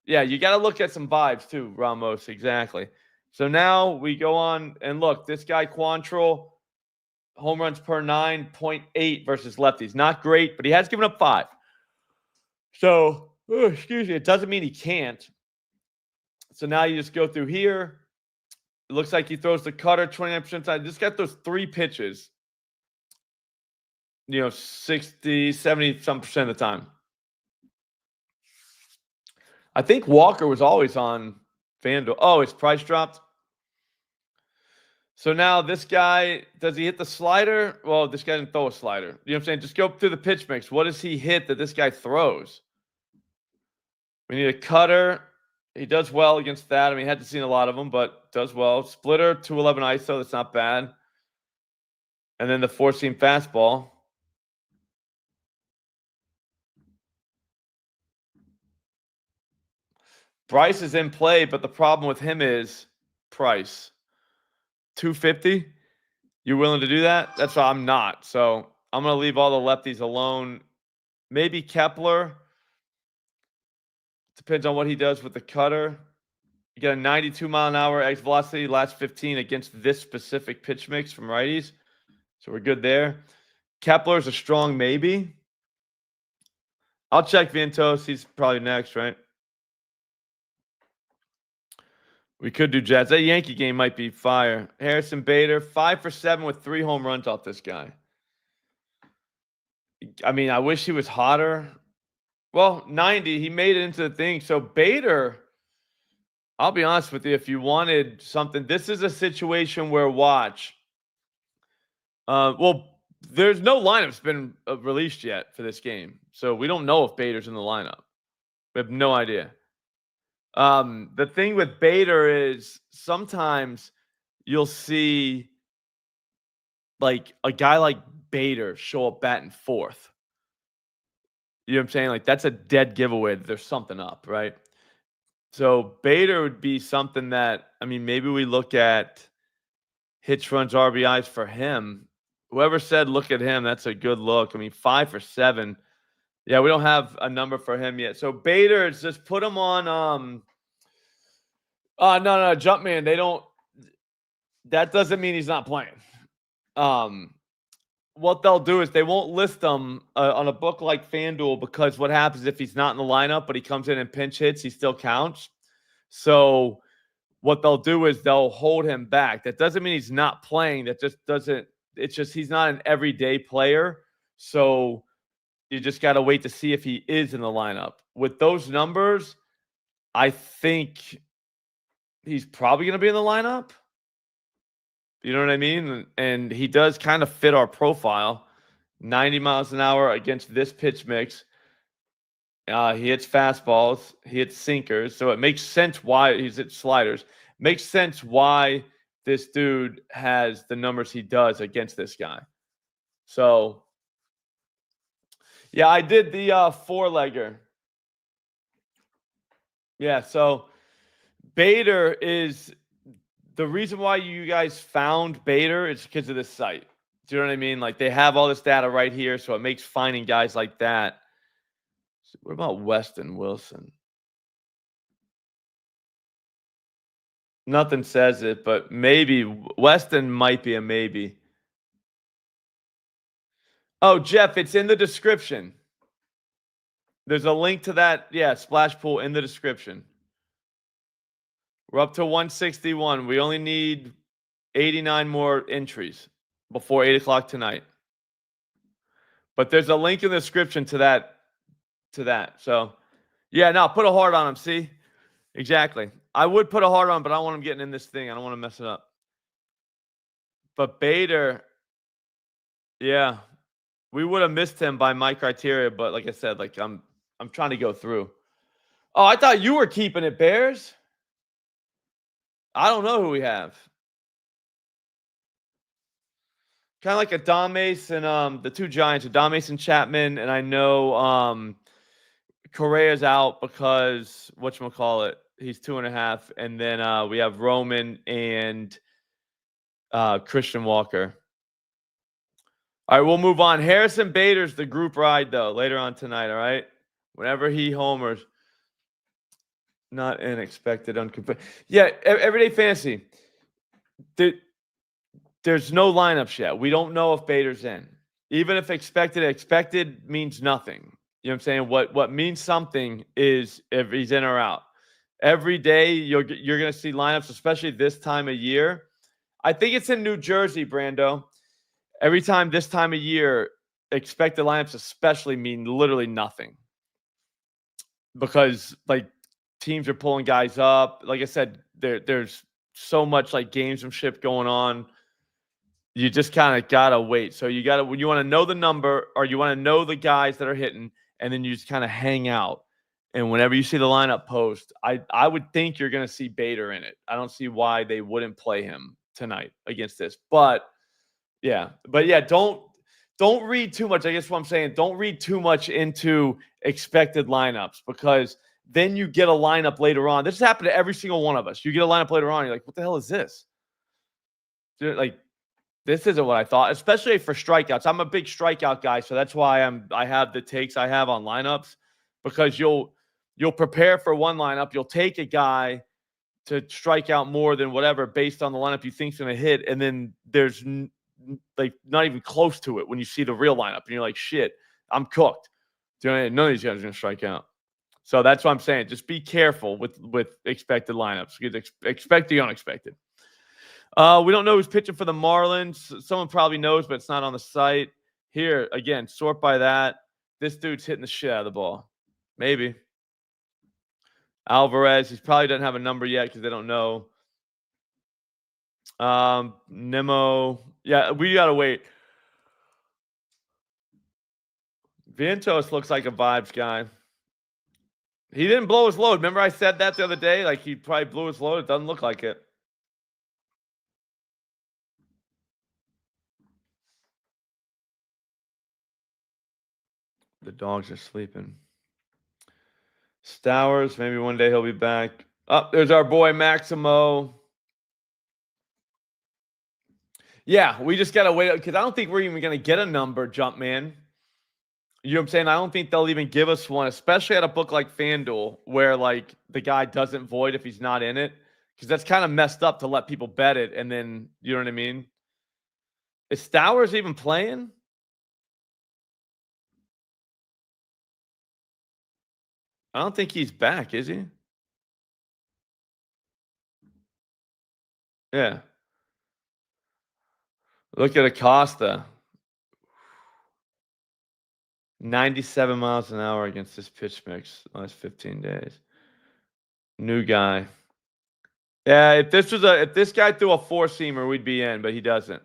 yeah, you got to look at some vibes too, Ramos. Exactly. So now we go on and look. This guy, Quantrill, home runs per 9.8 versus lefties. Not great, but he has given up 5. So, excuse me, it doesn't mean he can't. So now you just go through here. It looks like he throws the cutter 29% time. This guy throws 3 pitches, 60, 70 some percent of the time. I think Walker was always on FanDuel. Oh, his price dropped. So now this guy, does he hit the slider? Well, this guy didn't throw a slider. You know what I'm saying? Just go through the pitch mix. What does he hit that this guy throws? We need a cutter. He does well against that. I mean, hadn't seen a lot of them, but does well. Splitter, 211 ISO. That's not bad. And then the 4-seam fastball. Bryce is in play, but the problem with him is price. 250. You willing to do that? That's why I'm not. So I'm going to leave all the lefties alone. Maybe Kepler. Depends on what he does with the cutter. You got a 92-mile-an-hour exit velocity last 15 against this specific pitch mix from righties. So we're good there. Kepler's a strong maybe. I'll check Vientos. He's probably next, right? We could do Jets. That Yankee game might be fire. Harrison Bader, 5 for 7 with 3 home runs off this guy. I mean, I wish he was hotter. Well, 90. He made it into the thing. So Bader, I'll be honest with you, if you wanted something, this is a situation where watch. Well, there's no lineup's been released yet for this game. So we don't know if Bader's in the lineup. We have no idea. The thing with Bader is sometimes you'll see like a guy like Bader show up batting 4th. You know what I'm saying? Like that's a dead giveaway that there's something up, right? So Bader would be something that, I mean, maybe we look at hits, runs, RBIs for him. Whoever said look at him, that's a good look. I mean, 5 for 7. Yeah, we don't have a number for him yet. So Bader, it's just put him on no, Jumpman. They don't. That doesn't mean he's not playing. What they'll do is they won't list him on a book like FanDuel because what happens if he's not in the lineup, but he comes in and pinch hits, he still counts. So what they'll do is they'll hold him back. That doesn't mean he's not playing. That just doesn't. It's just he's not an everyday player. So you just got to wait to see if he is in the lineup. With those numbers, I think he's probably going to be in the lineup. You know what I mean? And he does kind of fit our profile. 90 miles an hour against this pitch mix. He hits fastballs. He hits sinkers. So it makes sense why he's hit sliders. Makes sense why this dude has the numbers he does against this guy. So, yeah, I did the 4-legger. Yeah, so Bader is the reason why you guys found Bader is because of this site. Do you know what I mean? Like they have all this data right here, so it makes finding guys like that. What about Weston Wilson? Nothing says it, but maybe Weston might be a maybe. Oh, Jeff, it's in the description. There's a link to that, splash pool in the description. We're up to 161. We only need 89 more entries before 8 o'clock tonight. But there's a link in the description to that. So, yeah, no, put a heart on him. See? Exactly. I would put a heart on, but I don't want him getting in this thing. I don't want to mess it up. But Bader, yeah, we would have missed him by my criteria. But like I said, like I'm trying to go through. Oh, I thought you were keeping it, Bears. I don't know who we have. kind of like a Mace and the two Giants, Mace and Chapman, and I know Correa's out because whatchamacallit, he's 2.5, and then we have Roman and Christian Walker. All right, we'll move on. Harrison Bader's the group ride though later on tonight. All right, whenever he homers, not unexpected, unconfirmed. Yeah, everyday fantasy. There's no lineups yet. We don't know if Bader's in. Even if expected means nothing. You know what I'm saying? What means something is if he's in or out. Every day you're going to see lineups, especially this time of year. I think it's in New Jersey, Brando. Every time this time of year, expected lineups especially mean literally nothing. Because like teams are pulling guys up. Like I said, there's so much like gamesmanship going on. You just kind of gotta wait. So you gotta, when you want to know the number or you want to know the guys that are hitting, and then you just kind of hang out. And whenever you see the lineup post, I would think you're gonna see Bader in it. I don't see why they wouldn't play him tonight against this. But yeah, don't read too much. I guess what I'm saying, don't read too much into expected lineups, because then you get a lineup later on. This has happened to every single one of us. You get a lineup later on, you're like, what the hell is this? Like, this isn't what I thought, especially for strikeouts. I'm a big strikeout guy, so that's why I have the takes I have on lineups, because you'll prepare for one lineup, you'll take a guy to strike out more than whatever based on the lineup you think's going to hit, and then there's like not even close to it when you see the real lineup, and you're like, shit, I'm cooked. Do you know what I mean? None of these guys are going to strike out. So that's what I'm saying. Just be careful with expected lineups, because expect the unexpected. We don't know who's pitching for the Marlins. Someone probably knows, but it's not on the site. Here, again, sort by that. This dude's hitting the shit out of the ball. Maybe. Alvarez, he probably doesn't have a number yet because they don't know. Nemo. Yeah, we got to wait. Vientos looks like a vibes guy. He didn't blow his load. Remember I said that the other day? Like, he probably blew his load. It doesn't look like it. The dogs are sleeping. Stowers, maybe one day he'll be back. Oh, there's our boy Maximo. Yeah, we just got to wait, because I don't think we're even going to get a number, Jumpman. You know what I'm saying? I don't think they'll even give us one, especially at a book like FanDuel, where like the guy doesn't void if he's not in it, because that's kind of messed up to let people bet it, and then, you know what I mean? Is Stowers even playing? I don't think he's back, is he? Yeah. Look at Acosta. 97 miles an hour against this pitch mix last 15 days. New guy. Yeah, if this guy threw a four-seamer, we'd be in, but he doesn't.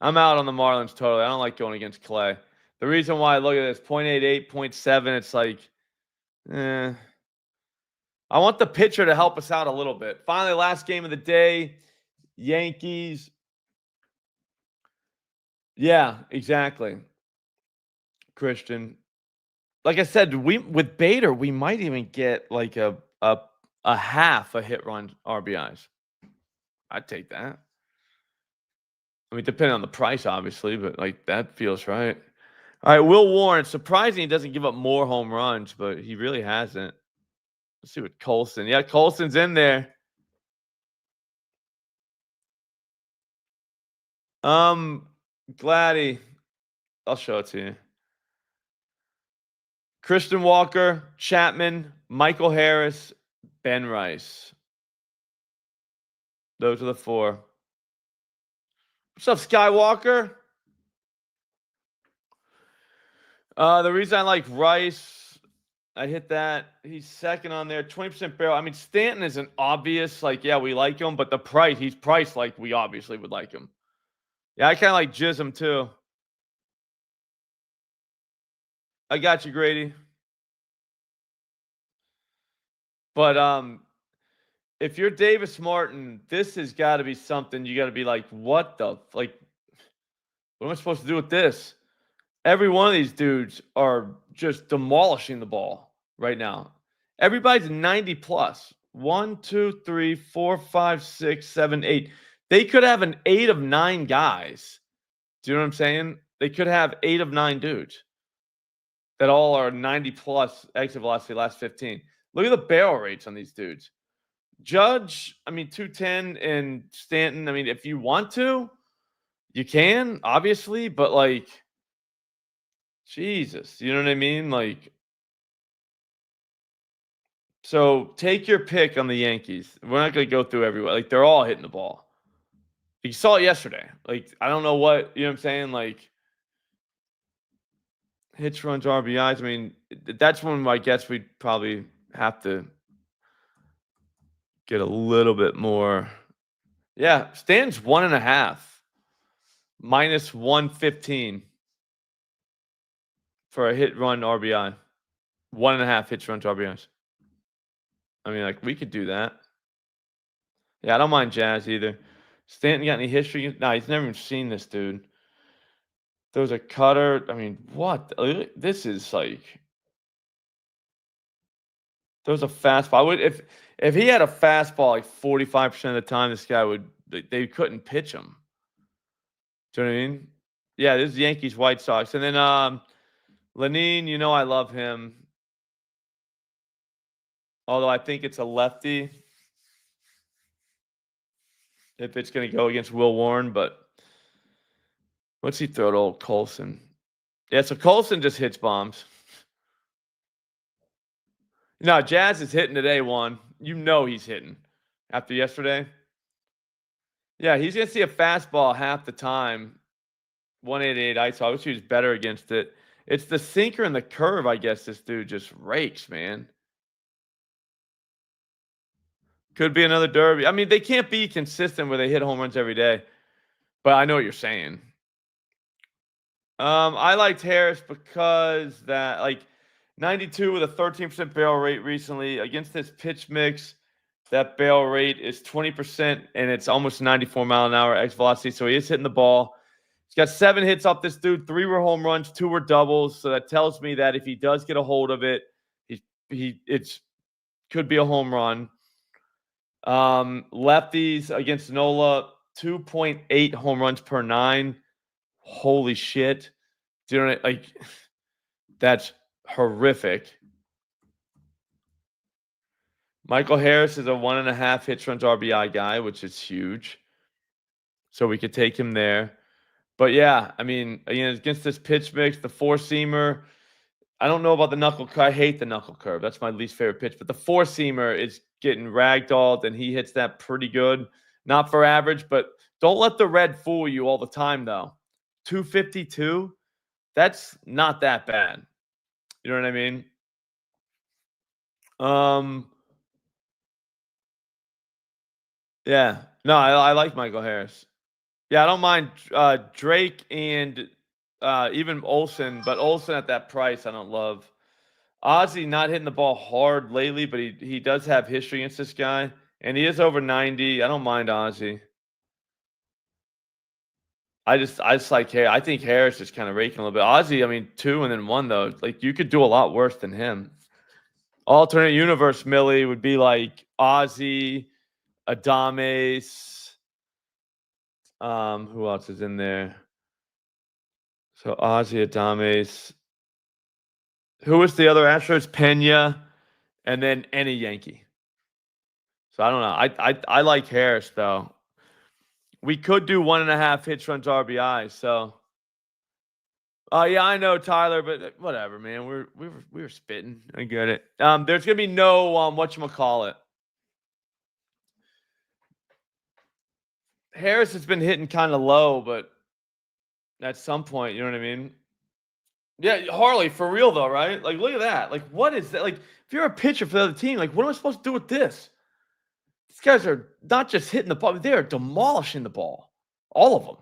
I'm out on the Marlins totally. I don't like going against Clay. The reason why I look at this 0.88, 0.7, it's like, I want the pitcher to help us out a little bit. Finally, last game of the day, Yankees. Yeah, exactly. Christian. Like I said, with Bader, we might even get like a half a hit run RBIs. I'd take that. I mean, depending on the price, obviously, but like that feels right. All right, Will Warren. Surprising he doesn't give up more home runs, but he really hasn't. Let's see what Colson. Yeah, Colson's in there. Gladdy. I'll show it to you. Christian Walker, Chapman, Michael Harris, Ben Rice. Those are the four. What's up, Skywalker? The reason I like Rice, I hit that. He's second on there, 20% barrel. I mean, Stanton is an obvious, like, yeah, we like him, but the price, he's priced like we obviously would like him. Yeah, I kind of like Jism too. I got you, Grady. But if you're Davis Martin, this has got to be something you got to be like, what the, like, What am I supposed to do with this? Every one of these dudes are just demolishing the ball right now. Everybody's 90 plus. 1, 2, 3, 4, 5, 6, 7, 8. They could have an 8 of 9 guys. Do you know what I'm saying? They could have 8 of 9 dudes that all are 90 plus exit velocity last 15. Look at the barrel rates on these dudes. Judge, I mean, 210 and Stanton. I mean, if you want to, you can, obviously, but like, Jesus, you know what I mean? Like, so take your pick on the Yankees. We're not going to go through everyone. Like, they're all hitting the ball. You saw it yesterday. Like, I don't know what, you know what I'm saying? Like, hits, runs, RBIs. I mean, that's when I guess we'd probably have to get a little bit more. Yeah, Stan's 1.5 minus 115 for a hit, run, RBI. 1.5 hits, runs, RBIs. I mean, like, we could do that. Yeah, I don't mind Jazz either. Stanton got any history? No, he's never even seen this dude. There's a cutter. I mean, what? This is like. There's a fastball. I would if he had a fastball like 45% of the time, this guy would. They couldn't pitch him. Do you know what I mean? Yeah, this is Yankees White Sox, and then Lenine. You know I love him. Although I think it's a lefty. If it's going to go against Will Warren, but what's he throw to old Colson? Yeah, so Colson just hits bombs. No, Jazz is hitting today, Juan. You know he's hitting after yesterday. Yeah, he's going to see a fastball half the time. 188 ISO. I wish he was better against it. It's the sinker and the curve, I guess this dude just rakes, man. Could be another derby. I mean, they can't be consistent where they hit home runs every day. But I know what you're saying. I liked Harris because that, like, 92 with a 13% barrel rate recently against this pitch mix. That barrel rate is 20%, and it's almost 94 mile an hour X velocity. So he is hitting the ball. He's got 7 hits off this dude. 3 were home runs, 2 were doubles. So that tells me that if he does get a hold of it, it's could be a home run. Lefties against Nola, 2.8 home runs per 9. Holy shit. Do you know, like, that's horrific. Michael Harris is a 1.5 hits, runs, RBI guy, which is huge. So we could take him there. But yeah, I mean, again, against this pitch mix, the 4-seamer, I don't know about the knuckle curve. I hate the knuckle curve. That's my least favorite pitch. But the 4-seamer is getting ragdolled, and he hits that pretty good. Not for average, but don't let the red fool you all the time, though. 252, that's not that bad. You know what I mean? Yeah. No, I like Michael Harris. Yeah, I don't mind Drake and even Olsen, but Olsen at that price I don't love. Ozzy not hitting the ball hard lately, but he does have history against this guy, and he is over 90. I don't mind Ozzy. I just like, hey, I think Harris is kind of raking a little bit. Ozzy, I mean, 2 and then 1 though. Like, you could do a lot worse than him. Alternate universe Millie would be like Ozzy, Adames. Who else is in there? So Ozzy, Adames. Who was the other Astros? Pena, and then any Yankee. So I don't know. I like Harris though. We could do 1.5 hits, runs, RBI. So, yeah, I know Tyler, but whatever, man. We were spitting. I get it. There's gonna be no whatchamacallit. Harris has been hitting kind of low, but at some point, you know what I mean? Yeah, Harley, for real though, right? Like, look at that. Like, what is that? Like, if you're a pitcher for the other team, like, what am I supposed to do with this? These guys are not just hitting the ball; they are demolishing the ball, all of them.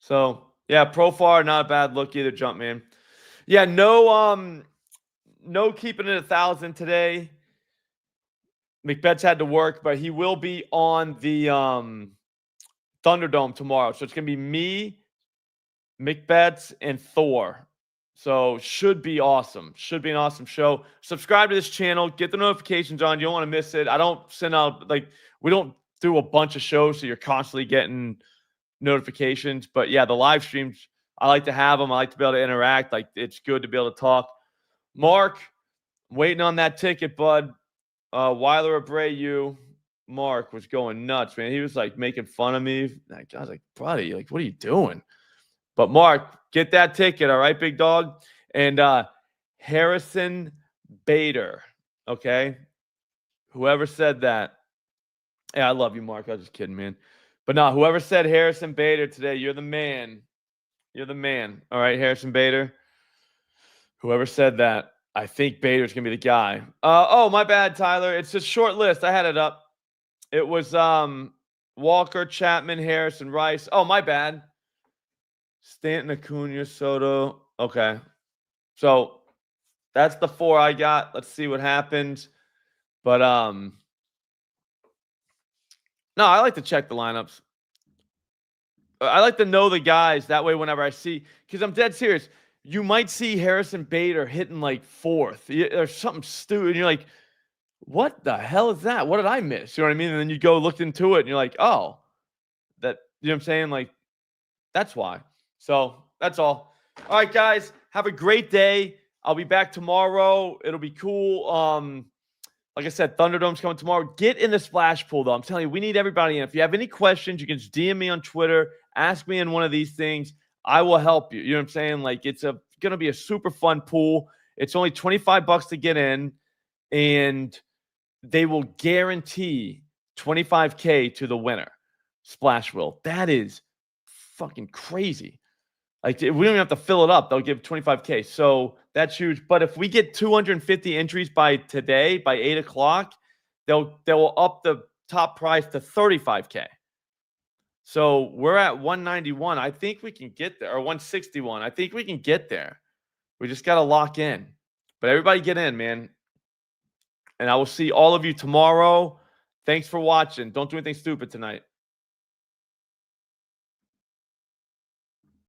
So yeah, Profar, not a bad look either, Jumpman. Yeah, no keeping it 1,000 today. McBet's had to work, but he will be on the Thunderdome tomorrow. So it's going to be me, McBets, and Thor. So should be awesome. Should be an awesome show. Subscribe to this channel. Get the notifications on. You don't want to miss it. I don't send out, like, we don't do a bunch of shows, so you're constantly getting notifications. But yeah, the live streams, I like to have them. I like to be able to interact. Like, it's good to be able to talk. Mark, waiting on that ticket, bud. Weiler Abreu, Mark was going nuts, man. He was like making fun of me. I was like, buddy, like, what are you doing? But Mark, get that ticket, all right, big dog? And Harrison Bader, okay? Whoever said that. Yeah, I love you, Mark. I was just kidding, man. But no, whoever said Harrison Bader today, you're the man. You're the man. All right, Harrison Bader. Whoever said that, I think Bader's going to be the guy. Oh, my bad, Tyler. It's a short list. I had it up. It was Walker, Chapman, Harrison, Rice. Oh, my bad. Stanton, Acuna, Soto. Okay. So that's the 4 I got. Let's see what happens. But no, I like to check the lineups. I like to know the guys. That way, whenever I see, because I'm dead serious, you might see Harrison Bader hitting like 4th or something stupid. And you're like, what the hell is that? What did I miss? You know what I mean? And then you go look into it and you're like, oh, that, you know what I'm saying? Like, that's why. So that's all. All right, guys, have a great day. I'll be back tomorrow. It'll be cool. Like I said, Thunderdome's coming tomorrow. Get in the splash pool, though. I'm telling you, we need everybody in. If you have any questions, you can just DM me on Twitter. Ask me in one of these things. I will help you. You know what I'm saying? Like, it's going to be a super fun pool. It's only $25 to get in, and they will guarantee $25K to the winner. Splash will. That is fucking crazy. Like, we don't even have to fill it up. They'll give $25K. So that's huge. But if we get 250 entries by today, by 8 o'clock, they'll up the top prize to $35K. So we're at 191. I think we can get there, or 161. I think we can get there. We just got to lock in. But everybody get in, man. And I will see all of you tomorrow. Thanks for watching. Don't do anything stupid tonight.